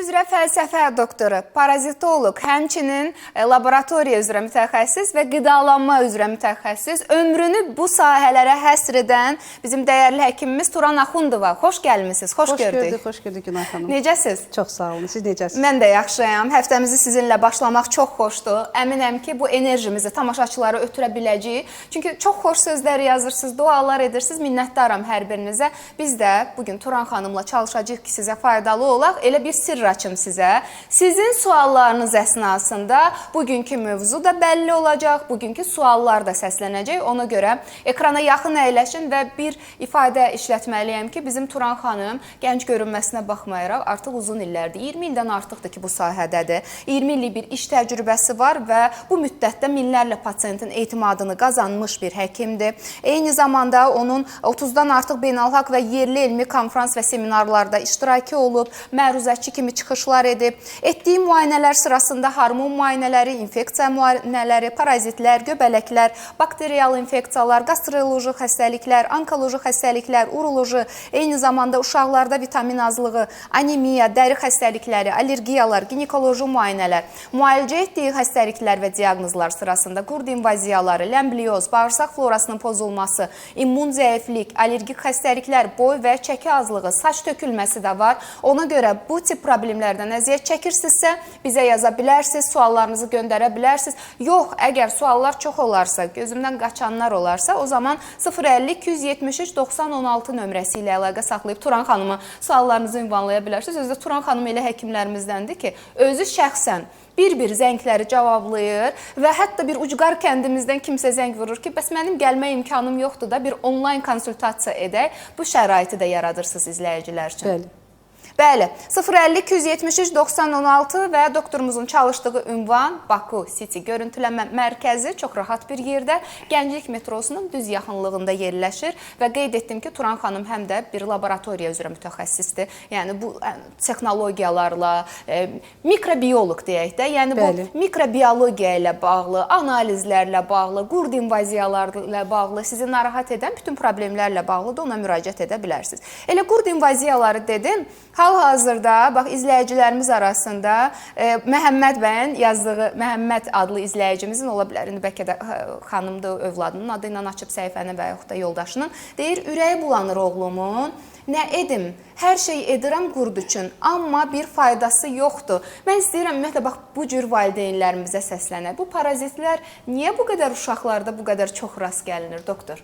üzrə fəlsəfə doktoru, parazitoloq, həmçinin laboratoriya üzrə mütəxəssis və qidalanma üzrə mütəxəssis, ömrünü bu sahələrə həsr edən bizim dəyərli həkimimiz Turan Axundova. Xoş gəlmisiniz, xoş gördük. Xoş gördük Günay xanım. Necəsiz? Çox sağ olun, siz necəsiz? Mən də yaxşıyam. Həftəmizi sizinlə başlamaq çox xoşdur. Əminəm ki, bu enerjimizi tamaşaçılara ötürə biləcəyik. Çünki çox xoş sözlər yazırsınız, dualar edirsiniz. Minnətdaram hər birinizə. Biz də bugün Turan xanımla çalışacağıq ki, sizə faydalı olaq. Elə bir sirr açım sizə. Sizin suallarınız əsnasında bugünkü mövzu da bəlli olacaq. Bugünkü suallar da səslənəcək. Ona görə ekrana yaxın əyləşin və bir ifadə işlətməliyəm ki, bizim Turan xanım gənc görünməsinə baxmayaraq artıq uzun illərdir. 20 ildən artıqdır ki, bu sahədədir. 20 illik bir iş təcrübəsi var və bu müddətdə minlərlə pasientin etimadını qazanmış bir həkimdir. Eyni zamanda onun 30-dan artıq beynəlxalq və yerli elmi konfrans və seminarlarda iştirakı olub, məruzəçi kimi çıxışlar edib. Etdiyi müayinələr sırasında hormon müayinələri, infeksiya müayinələri, parazitlər, göbələklər, bakterial infeksiyalar, qastroloji xəstəliklər, onkoloji xəstəliklər, uroloji, eyni zamanda uşaqlarda vitamin azlığı, anemiya, dəri xəstəlikləri, allergiyalar, ginekoloji müayinələr, müalicə etdiyi xəstəliklər və diaqnozlar sırasında qurd invaziyaları, ləmblioz, bağırsaq florasının pozulması, immun zəiflik, allergik xəstəliklər, boy və çəki azlığı, saç tökülməsi də var. Ona görə bu tip problemlərdən əziyyət çəkirsinizsə, bizə yaza bilərsiniz, suallarınızı göndərə bilərsiniz. Yox, əgər suallar çox olarsa, gözümdən qaçanlar olarsa, o zaman 050-273-9016 nömrəsi ilə əlaqə saxlayıb Turan xanıma suallarınızı ünvanlaya bilərsiniz. Özü də Turan xanım elə həkimlərimizdəndir ki, özü şəxsən bir-bir zəngləri cavablayır və hətta bir ucqar kəndimizdən kimsə zəng vurur ki, bəs mənim gəlmə imkanım yoxdur da, bir onlayn konsultasiya edək. Bu şəraiti də yaradırsınız izləyicilər üçün. Bəli. Bəli, 050-273-9016 və doktorumuzun çalışdığı ünvan Baku City görüntüləmə mərkəzi çox rahat bir yerdə Gənclik metrosunun düz yaxınlığında yerləşir və qeyd etdim ki, Turan xanım həm də bir laboratoriya üzrə mütəxəssisdir. Yəni bu texnologiyalarla, mikrobioloq deyək də, yəni bu mikrobiologiya ilə bağlı, analizlərlə bağlı, qurd invaziyalarla bağlı, sizi narahat edən bütün problemlərlə bağlı da ona müraciət edə bilərsiniz. Elə qurd invaziyaları dedim, hal-hazırda, bax, izləyicilərimiz arasında Məhəmməd bəyin yazdığı, Məhəmməd adlı izləyicimizin ola bilər, indi bəlkə də xanımdır, övladının adı ilə açıb səhifəni və yaxud da yoldaşının, deyir, ürəyi bulanır oğlumun, nə edim, hər şey edirəm qurd üçün, amma bir faydası yoxdur. Mən istəyirəm, ümumiyyətlə, bax, bu cür valideynlərimizə səslənək. Bu parazitlər niyə bu qədər uşaqlarda bu qədər çox rast gəlinir, doktor?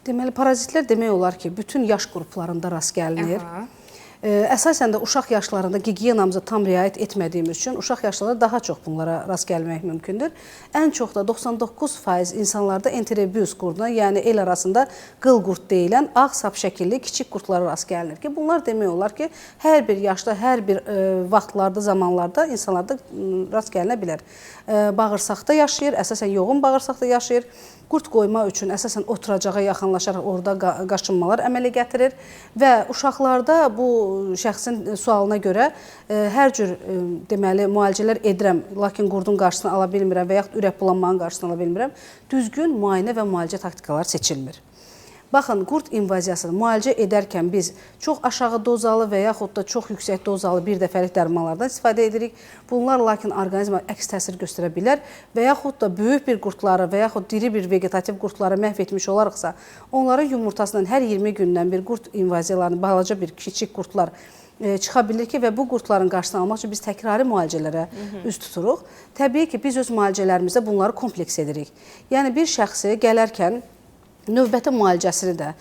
Deməli, parazitlər demək olar ki, bütün yaş qruplarında rast gəlinir. Əsasən də uşaq yaşlarında gigiyenamıza tam riayət etmədiyimiz üçün uşaq yaşlarında daha çox bunlara rast gəlmək mümkündür. Ən çox da 99% insanlarda enterobius qurduna, yəni el arasında qıl qurd deyilən ağ sap şəkilli kiçik qurdlara rast gəlinir ki, bunlar demək olar ki, hər bir yaşda, hər bir vaxtlarda, zamanlarda insanlarda rast gəlinə bilər. Bağırsaqda yaşayır, əsasən yoğun bağırsaqda yaşayır. Qurd qoyma üçün əsasən oturacağa yaxınlaşaraq orada qaşınmalar əmələ gətirir və uşaqlarda bu şəxsin sualına görə hər cür deməli müalicələr edirəm, lakin qurdun qarşısını ala bilmirəm və yaxud ürək bulanmanın qarşısını ala bilmirəm. Düzgün müayinə və müalicə taktikaları seçilmir. Baxın, qurd invaziyasını müalicə edərkən biz çox aşağı dozalı və yaxud da çox yüksək dozalı bir dəfəlik dərmanlardan istifadə edirik. Bunlar lakin orqanizmə əks təsir göstərə bilər və yaxud da böyük bir qurdları və yaxud diri bir vegetativ qurdları məhv etmiş olaraqsa, onların yumurtasından hər 20 gündən bir qurd invaziyalarını, balaca bir kiçik qurdlar çıxa bilir ki, və bu qurdların qarşısını almaq üçün biz təkrari müalicələrə üz tuturuq. Təbii ki, biz öz müalicələrimizdə bunları kompleks edirik. Yəni, bir şəxsi gələrkən növbəti müalicəsini də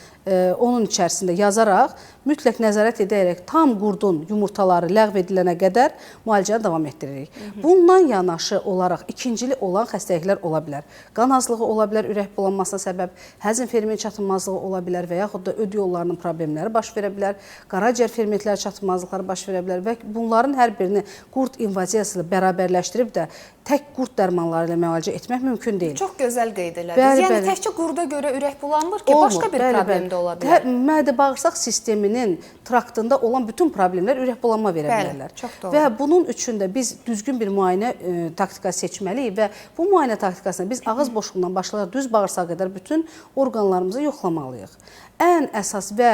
onun içərisində yazaraq, mütləq nəzarət edərək tam qurdun yumurtaları ləğv edilənə qədər müalicəni davam etdiririk. Bundan yanaşı olaraq ikincili olan xəstəliklər ola bilər. Qan azlığı ola bilər, ürək bulanmasına səbəb, həzm ferment çatılmazlığı ola bilər və yaxud da öd yollarının problemləri baş verə bilər, qaraciyər fermentləri çatılmazlıqları baş verə bilər və bunların hər birini qurd invaziyası ilə bərabərləşdirib də tək qurd dərmanları ilə müalicə etmək mümkün deyil. Çox gözəl qeyd elədiniz. Yəni, təkcə qurda görə ürək bulanmır ki, başqa bir problem də ola bilər. Mədə-bağırsaq sisteminin traktında olan bütün problemlər ürəkbulanma verə bilərlər. Çox doğru. Və bunun üçün də biz düzgün bir müayinə taktikası seçməliyik və bu müayinə taktikasına biz ağız boşluğundan başlayaraq düz bağırsağa qədər bütün orqanlarımızı yoxlamalıyıq. Ən əsas və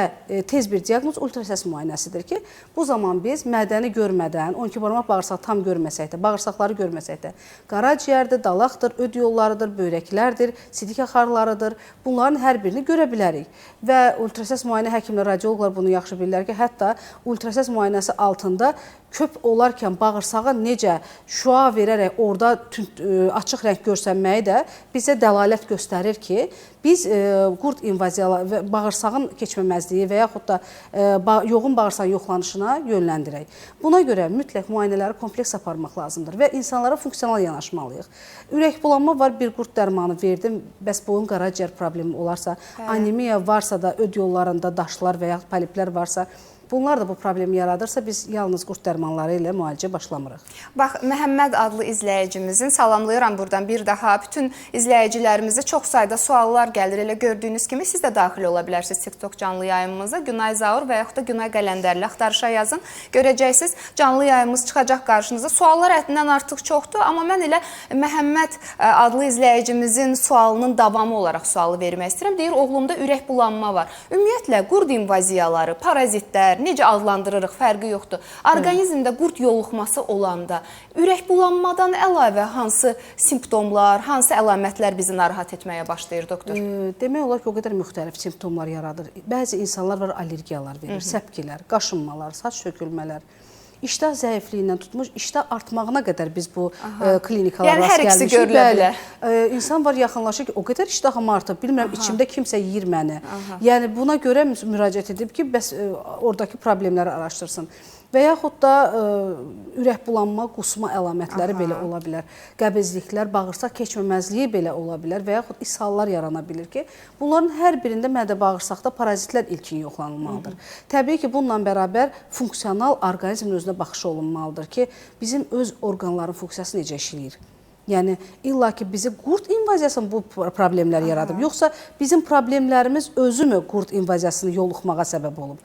tez bir diaqnoz ultrasəs müayinəsidir ki, bu zaman biz mədəni görmədən, 12 barmaq bağırsaq tam görməsək də, bağırsaqları görməsək də, qaraciyərdir, dalaqdır, öd yollarıdır, böyrəklərdir, sidik axarlarıdır, bunların hər birini görə bilərik. Və ultrasəs müayinə həkimlər, radioloqlar bunu yaxşı bilirlər ki, hətta ultrasəs müayinəsi altında köp olarkən bağırsağa necə şüa verərək orada açıq rəng görsənməyi də bizə dəlalət göstərir ki, biz qurd invaziyaları və bağırsağın keçməməzliyi və yaxud da yoğun bağırsaq yoxlanışına yönləndirək. Buna görə mütləq müayinələri kompleks aparmaq lazımdır və insanlara funksional yanaşmalıyıq. Ürəkbulanma var, bir qurd dərmanı verdim, bəs boyun qaraciyər problemi olarsa, anemiya varsa da, öd yollarında daşlar və yaxud poliplər varsa, bunlar da bu problemi yaradırsa, biz yalnız qurd dərmanları ilə müalicə başlamırıq. Bax, Məhəmməd adlı izləyicimizin, salamlayıram buradan bir daha, bütün izləyicilərimizə çox sayda suallar gəlir. Elə gördüyünüz kimi siz də daxil ola bilərsiniz TikTok canlı yayımımıza. Günay Zaur və yaxud da Günay Qələndərli axtarışa yazın. Görəcəksiniz, canlı yayımımız çıxacaq qarşınıza. Suallar həddindən artıq çoxdur, amma mən elə Məhəmməd adlı izləyicimizin sualının davamı olaraq sualı vermək istəyirəm. Deyir, oğlumda ürək bulanma var. Ümumiyyətlə, qurd invaziyaları, parazitlər, necə adlandırırıq, fərqi yoxdur. Orqanizmdə qurd yoluxması olanda ürək bulanmadan əlavə hansı simptomlar, hansı əlamətlər bizi narahat etməyə başlayır, doktor? Demək olar ki, o qədər müxtəlif simptomlar yaradır. Bəzi insanlar var, allergiyalar verir, səpkilər, qaşınmalar, saç tökülmələr. İştah zəifliyindən tutmuş, iştah artmağına qədər biz bu klinikalara rast gəlmişik. Yəni, hər ikisi görülə bilər. İnsan var, yaxınlaşır ki, o qədər iştahım artıb, bilmirəm, içimdə kimsə yeyir məni. Yəni, buna görə müraciət edib ki, bəs oradakı problemləri araşdırsın. Və yaxud da ürək bulanma, qusma əlamətləri belə ola bilər. Qəbizliklər, bağırsaq keçməməzliyi belə ola bilər və yaxud ishallar yarana bilir ki, bunların hər birində mədə-bağırsaqda parazitlər ilkin yoxlanılmalıdır. Təbii ki, bununla bərabər funksional orqanizmin özünə baxış olunmalıdır ki, bizim öz orqanların funksiyası necə işləyir. Yəni, illa ki, bizi qurd invaziyasının bu problemləri yaradıb, yoxsa bizim problemlərimiz özümü qurd invaziyasını yoluxmağa səbəb olub?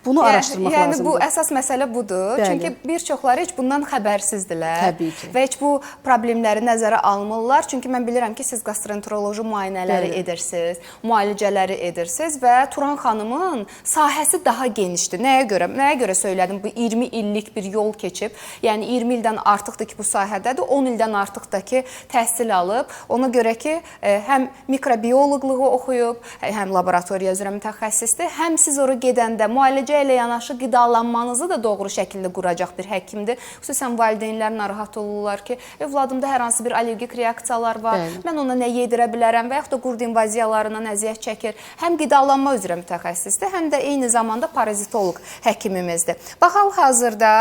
Bunu araşdırmaq lazımdır. Yəni, bu əsas məsələ budur. Çünki bir çoxları heç bundan xəbərsizdirlər. Təbii ki. Və heç bu problemləri nəzərə almırlar. Çünki mən bilirəm ki, siz gastroenteroloji müayinələri edirsiniz, müalicələri edirsiniz və Turan xanımın sahəsi daha genişdir. Nəyə görə? Nəyə görə söylədim? Bu 20 illik bir yol keçib. Yəni, 20 ildən artıqdır ki, bu sahədədir. 10 ildən artıqdır ki, təhsil alıb. Ona görə ki, həm mikrobioloqluğu oxuyub, həm laboratoriya üzrə mütəxəssisdir, həm siz ora gedəndə müalicə ilə yanaşı qidalanmanızı da doğru şəkildə quracaq bir həkimdir. Xüsusən valideynlər narahat olurlar ki, övladımda hər hansı bir allergik reaksiyalar var, mən ona nə yedirə bilərəm və yaxud da qurd invaziyalarından əziyyət çəkir. Həm qidalanma üzrə mütəxəssisdir, həm də eyni zamanda parazitoloq həkimimizdir. Bax, hal-hazırda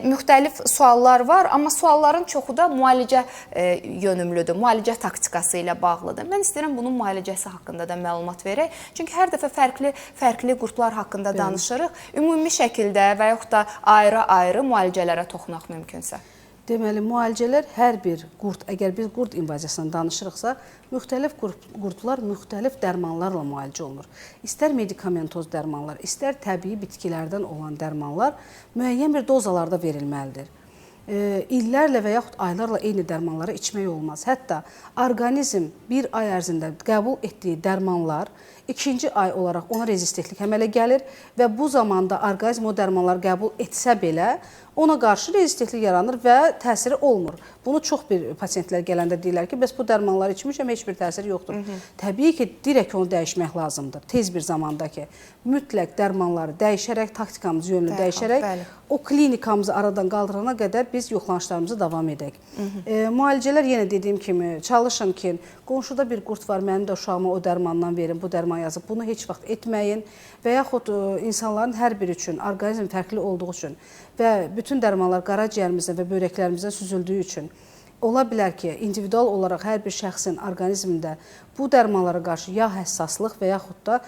müxtəlif suallar var, amma sualların çoxu da müalicə yönümlüdür, müalicə taktikası ilə bağlıdır. Mən istəyirəm bunun müalicəsi haqqında da məlumat verək. Çünki hər dəfə fərqli qurdlar haqqında danışırıq. Ümumi şəkildə və yaxud da ayrı-ayrı müalicələrə toxunaq mümkünsə. Deməli, müalicələr hər bir qurd, əgər biz qurd invaziyasından danışırıqsa, müxtəlif qurdlar müxtəlif dərmanlarla müalicə olunur. İstər medikamentoz dərmanlar, istər təbii bitkilərdən olan dərmanlar müəyyən bir dozalarda verilməlidir. İllərlə və yaxud aylarla eyni dərmanları içmək olmaz. Hətta orqanizm bir ay ərzində qəbul etdiyi dərmanlar ikinci ay olaraq ona rezistentlik əmələ gəlir və bu zamanda orqanizm o dərmanları qəbul etsə belə ona qarşı rezistentlik yaranır və təsiri olmur. Bunu çox bir pasientlər gələndə deyirlər ki, bəs bu dərmanları içmişəm, heç bir təsiri yoxdur. Təbii ki, direkt onu dəyişmək lazımdır. Tez bir zamanda ki, mütləq dərmanları dəyişərək, taktikamızı yönlü dəyişərək, o klinikamızı aradan qaldırana qədər biz yoxlanışlarımızı davam edək. Müalicələr yenə dediyim kimi, çalışın ki, qonşuda bir qurd var, mənim də uşağıma o dərmandan verin, bu dərman yazıb. Bunu heç vaxt etməyin və yaxud insanların hər biri üçün, orqanizm fərqli olduğu üçün və bütün dərmanlar qaraciyərimizdə və börəklərimizdə süzüldüyü üçün ola bilər ki, individual olaraq hər bir şəxsin orqanizmində bu dərmanlara qarşı ya həssaslıq və yaxud da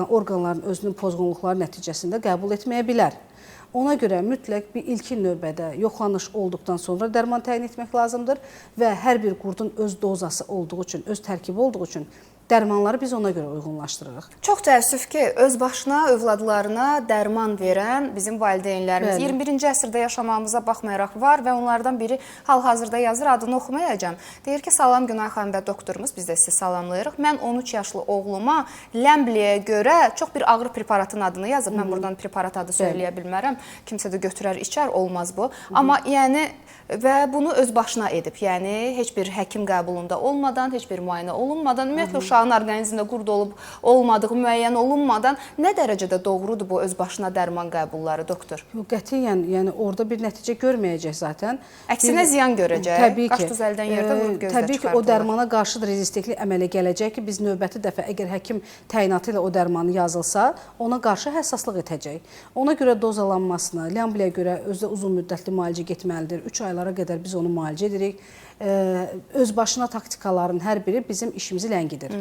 orqanların özünün pozğunluqları nəticəsində qəbul etməyə bilər. Ona görə mütləq bir ilkin növbədə yoxlanış olduqdan sonra dərman təyin etmək lazımdır və hər bir qurdun öz dozası olduğu üçün, öz tərkibi olduğu üçün dərmanları biz ona görə uyğunlaşdırırıq. Çox təəssüf ki, öz başına, övladlarına dərman verən bizim valideynlərimiz 21-ci əsrdə yaşamağımıza baxmayaraq var və onlardan biri hal-hazırda yazır, adını oxumayacağam. Deyir ki, salam Günay xanım və doktorumuz, biz də sizi salamlayırıq. Mən 13 yaşlı oğluma Ləmbliyə görə çox bir ağrı preparatın adını yazıb. Mən buradan preparat adı söyləyə bilmərəm. Kimsə də götürər, içər, olmaz bu. Amma yəni və bunu öz başına edib. Yəni heç bir həkim qəbulunda olmadan, heç bir müayinə olunmadan, ümumiyyətlə uşağın orqanizmində qurd olub olmadığı müəyyən olunmadan nə dərəcədə doğrudur bu öz başına dərman qəbulları, doktor? Yox, qətiyyən, yəni orada bir nəticə görməyəcək zaten. Əksinə ziyan görəcək. Təbii ki, qaş düzəldən yerdə vurub gözlə təbii ki, o dərmana qarşı rezistentlik əmələ gələcək ki, biz növbəti dəfə əgər həkim təyinatı ilə o dərmanı yazılsa, ona qarşı həssaslıq etəcək. Ona görə dozalanmasına, Ləmbliyə görə özdə uzun müddətli müalicə getməlidir. 3 aylara qədər biz onu müalicə edirik. Öz başına taktikaların hər biri bizim işimizi ləngidir.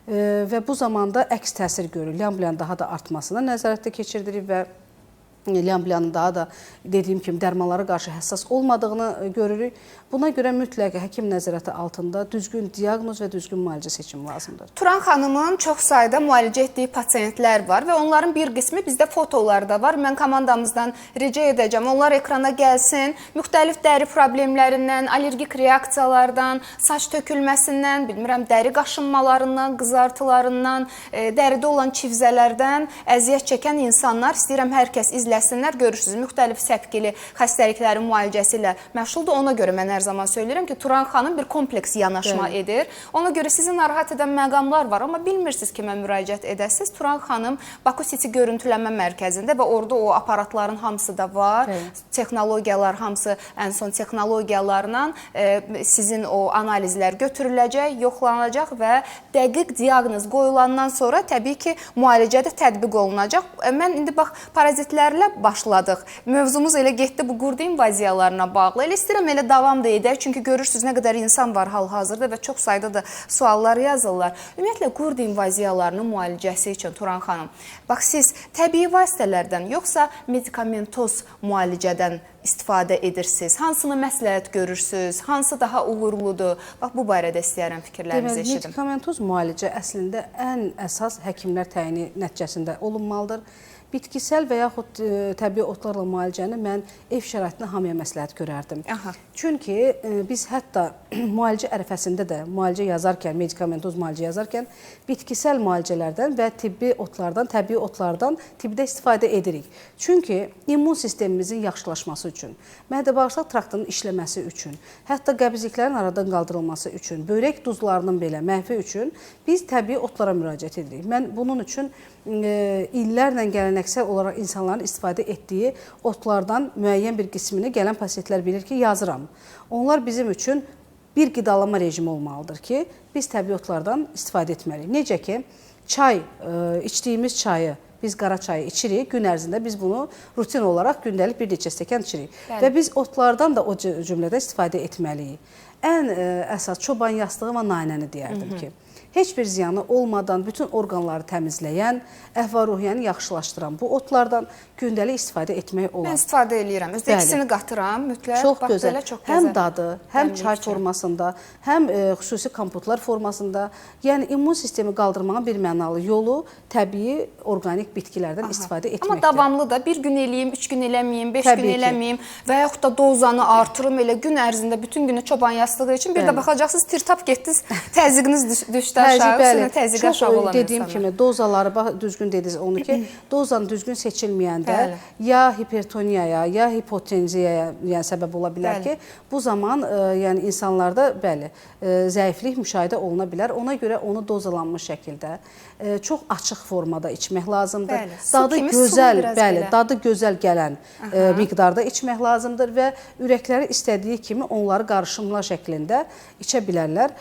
Və bu zamanda əks təsir görür. Ləmbliyanın daha da artmasına nəzarətdə keçirdirik və Ləmbliyanın daha da dediyim kimi dərmanlara qarşı həssas olmadığını görürük. Buna görə mütləq həkim nəzarəti altında düzgün diaqnoz və düzgün müalicə seçimi lazımdır. Turan xanımın çox sayda müalicə etdiyi pasiyentlər var və onların bir qismi bizdə fotolarda var. Mən komandamızdan rica edəcəm, onlar ekrana gəlsin. Müxtəlif dəri problemlərindən, allergik reaksiyalardan, saç tökülməsindən, bilmirəm, dəri qaşınmalarından, qızartılarından, dəridə olan çivzələrdən əziyyət çəkən insanlar, istəyirəm hər kəs izləsinlər, görürsünüz. Müxtəlif səpkili xəstəliklərin müalicəsi ilə məşğuldur. Ona görə mən hər zaman söyləyirəm ki, Turan xanım bir kompleks yanaşma edir. Ona görə sizi narahat edən məqamlar var, amma bilmirsiniz kimə müraciət edəsiniz. Turan xanım Baku City görüntülənmə mərkəzində və orada o aparatların hamısı da var. Texnologiyalar hamısı ən son texnologiyalarla sizin o analizlər götürüləcək, yoxlanılacaq və dəqiq diaqnoz qoyulandan sonra təbii ki, müalicə də tətbiq olunacaq. Mən indi bax, parazitlərlə başladıq. Mövzumuz elə getdi bu qurd invaziyalarına bağlı. Elə istəyirəm elə davam da edək. Çünki görürsünüz nə qədər insan var hal-hazırda və çox sayda da suallar yazırlar. Ümumiyyətlə qurd invaziyalarının müalicəsi üçün Turan xanım, bax siz təbii vasitələrdən yoxsa medikamentoz müalicədən istifadə edirsiniz? Hansını məsləhət görürsünüz? Hansı daha uğurludur? Bax bu barədə istəyirəm fikirlərinizi eşidim. Medikamentoz müalicə əslində ən əsas həkimlər təyini nəticəsində olunmalıdır. Bitkisel və yaxud təbii otlarla müalicəni mən ev şəraitində hamıya məsləhət görərdim. Çünki biz hətta müalicə ərəfəsində də müalicə yazarkən, medikamentoz müalicə yazarkən bitkisel müalicələrdən və tibbi otlardan, təbii otlardan tibdə istifadə edirik. Çünki immun sistemimizin yaxşılaşması üçün, mədə-bağırsaq traktının işləməsi üçün, hətta qəbizliklərin aradan qaldırılması üçün, böyrək duzlarının belə məhvi üçün biz təbii otlara müraciət edirik. Mən bunun üçün illərlə gələneksel olaraq insanların istifadə etdiyi otlardan müəyyən bir qismini gələn pasientlər bilir ki, yazıram. Onlar bizim üçün bir qidalama rejimi olmalıdır ki, biz təbii otlardan istifadə etməliyik. Necə ki, çay, içdiyimiz çayı, biz qara çayı içirik, gün ərzində biz bunu rutin olaraq gündəlik bir neçə stəkan içirik. Və biz otlardan da o cümlədə istifadə etməliyik. Ən əsas çoban yastığı və nanəni deyərdim ki, heç bir ziyanı olmadan bütün orqanları təmizləyən, əhval-ruhiyyəni yaxşılaşdıran bu otlardan gündəlik istifadə etmək olar. Mən istifadə edirəm. Özdə ikisini qatıram mütləq. Çox gözəl. Həm dadı, həm çay formasında, həm xüsusi kompotlar formasında. Yəni immun sistemi qaldırmanın bir mənalı yolu təbii, orqanik bitkilərdən istifadə etməkdir. Amma davamlı da bir gün eləyim, 3 gün eləməyim, 5 gün eləməyim və yaxud da dozanı artırım elə gün ərzində bütün günü çoban yastığı için bir də baxacaqsınız tir-tap getdiniz, təzyiqiniz düşdü aşağı, təzyiq aşağı olan insanlar. Dediyim kimi dozaları düzgün dediniz onu ki, dozanı düzgün seçilməyəndə ya hipertoniyaya, ya hipotenziyaya yəni səbəb ola bilər ki, bu zaman yəni insanlarda zəiflik müşahidə oluna bilər. Ona görə onu dozalanmış şəkildə çox açıq formada içmək lazımdır. Dadı gözəl, dadı gözəl gələn miqdarda içmək lazımdır və ürəkləri istədiyi kimi onları qarışımlar şəklində içə bilərlər.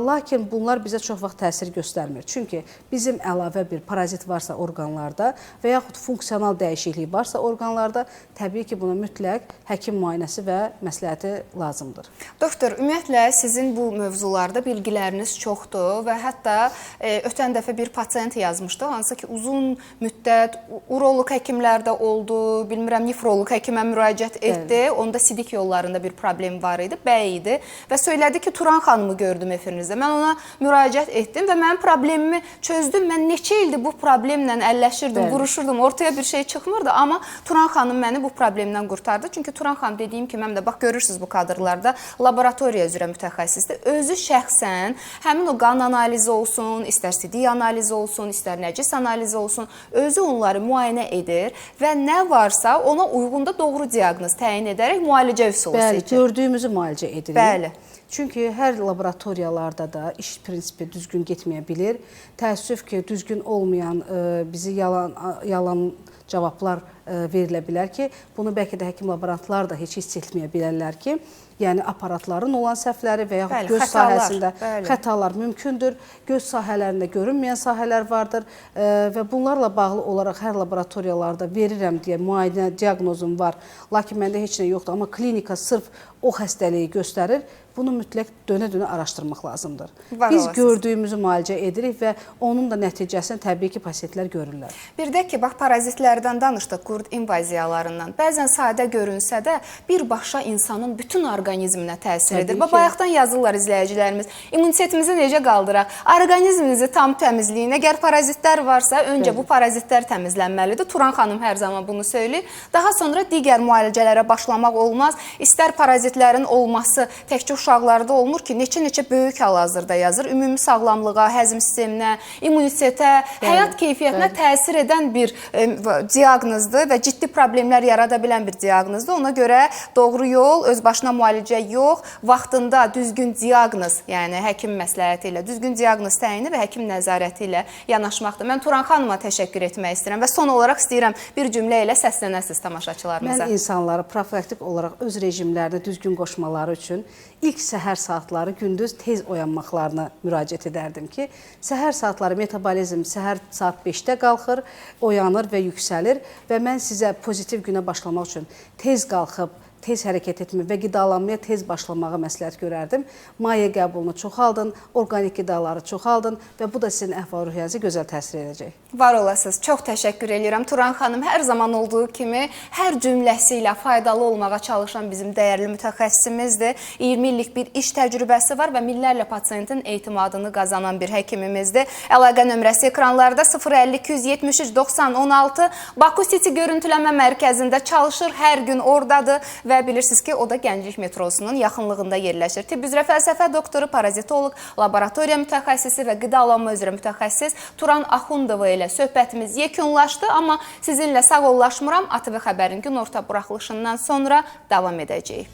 Lakin bunlar bizə çox vaxt təsir göstərmir. Çünki bizim əlavə bir parazit varsa orqanlarda və yaxud funksional dəyişiklik varsa orqanlarda, təbii ki, buna mütləq həkim müayinəsi və məsləhəti lazımdır. Doktor, ümumiyyətlə sizin bu mövzularda bilgiləriniz çoxdur və hətta ötən dəfə bir pasiyent yazmışdı, hansı ki, uzun müddət uroloq həkimlərdə oldu, bilmirəm, nefroloq həkimə müraciət etdi. Onda sidik yollarında bir problem var idi, bəy idi və söylədi ki, Turan xanımı gördüm efirinizdə. Mən ona müraciət müraciət etdim və mənim problemimi çözdüm. Mən neçə ildir bu problemlə əlləşirdim, vuruşurdum, ortaya bir şey çıxmırdı, amma Turan xanım məni bu problemdən qurtardı. Çünki Turan xanım dediyim kimi, həm də bax görürsünüz bu kadrlarda laboratoriya üzrə mütəxəssisdir. Özü şəxsən həmin o qan analizi olsun, istər sidik analizi olsun, istər nəcis analizi olsun, özü onları müayinə edir və nə varsa ona uyğun da doğru diaqnoz təyin edərək müalicə üsulu seçir. Bəli, gördüyümüzü müalicə edirik. Bəli. Çünki hər laboratoriyalarda da iş prinsipi düzgün getməyə bilir. Təəssüf ki, düzgün olmayan bizi yalan cavablar verilə bilər ki, bunu bəlkə də həkim laborantlar da heç hiss etməyə bilərlər ki, yəni aparatların olan səhvləri və yaxud göz sahəsində xətalar mümkündür. Göz sahələrində görünməyən sahələr vardır və bunlarla bağlı olaraq hər laboratoriyalarda verirəm deyə müayinə diaqnozum var, lakin məndə heç nə yoxdur, amma klinika sırf o xəstəliyi göstərir. Bunu mütləq dönə-dönə araşdırmaq lazımdır. Biz gördüyümüzü müalicə edirik və onun da nəticəsini təbii ki, pasientlər görürlər. Bir də ki, bax, parazitlərdən danışdıq, qurd invaziyalarından. Bəzən sadə görünsə də birbaşa insanın bütün orqanizminə təsir edir. Bayaqdan yazırlar izləyicilərimiz, immunitetimizi necə qaldıraq? Orqanizminizi tam təmizləyin. Əgər parazitlər varsa, öncə bu parazitlər təmizlənməlidir. Turan xanım hər zaman bunu söyləyir. Daha sonra digər müalicələrə başlamaq olmaz. İstər parazitlərin olması təkcə uşaqlarda olmur ki, neçə-neçə böyük hal-hazırda yazır. Ümumi sağlamlığa, həzm sisteminə, immunitetə, həyat keyfiyyətinə təsir edən bir diaqnozdur və ciddi problemlər yarada bilən bir diaqnozdur. Ona görə doğru yol, öz başına müalicə yox, vaxtında düzgün diaqnoz, yəni həkim məsləhəti ilə, düzgün diaqnoz təyini və həkim nəzarəti ilə yanaşmaqdır. Mən Turan xanıma təşəkkür etmək istəyirəm və son olaraq istəyirəm bir cümlə ilə səslənəsiniz tamaşaçılarımıza. Mən insanlara profilaktik olaraq öz rejimlərini düzgün qoşmaları üçün ilk səhər saatları gündüz tez oyanmaqlarına müraciət edərdim ki, səhər saatları metabolizm səhər saat 5-də qalxır, oyanır və yüksəlir və mən sizə pozitiv günə başlamaq üçün tez qalxıb, tez hərəkət etmək və qidalanmaya tez başlamağa məsləhət görərdim. Maye qəbulunu çoxaldın, organik qidaları çoxaldın və bu da sizin əhval-ruhiyyənizə gözəl təsir edəcək. Var olasınız. Çox təşəkkür edirəm. Turan xanım hər zaman olduğu kimi hər cümləsi ilə faydalı olmağa çalışan bizim dəyərli mütəxəssisimizdir. 20 illik bir iş təcrübəsi var və minlərlə pasientin etimadını qazanan bir həkimimizdir. Əlaqə nömrəsi ekranlarda 050-273-90-16 Baku City görüntüləmə mərkəzində çalışır, hər gün oradadır və bilirsiniz ki, o da Gənclik metrosunun yaxınlığında yerləşir. Tibb üzrə fəlsəfə doktoru, parazitoloq, laboratoriya mütəxəssisi və qidalanma üzrə mütəxəssis Turan Axundova ilə söhbətimiz yekunlaşdı, amma sizinlə sağollaşmıram. ATV xəbərin günorta buraxılışından sonra davam edəcəyik.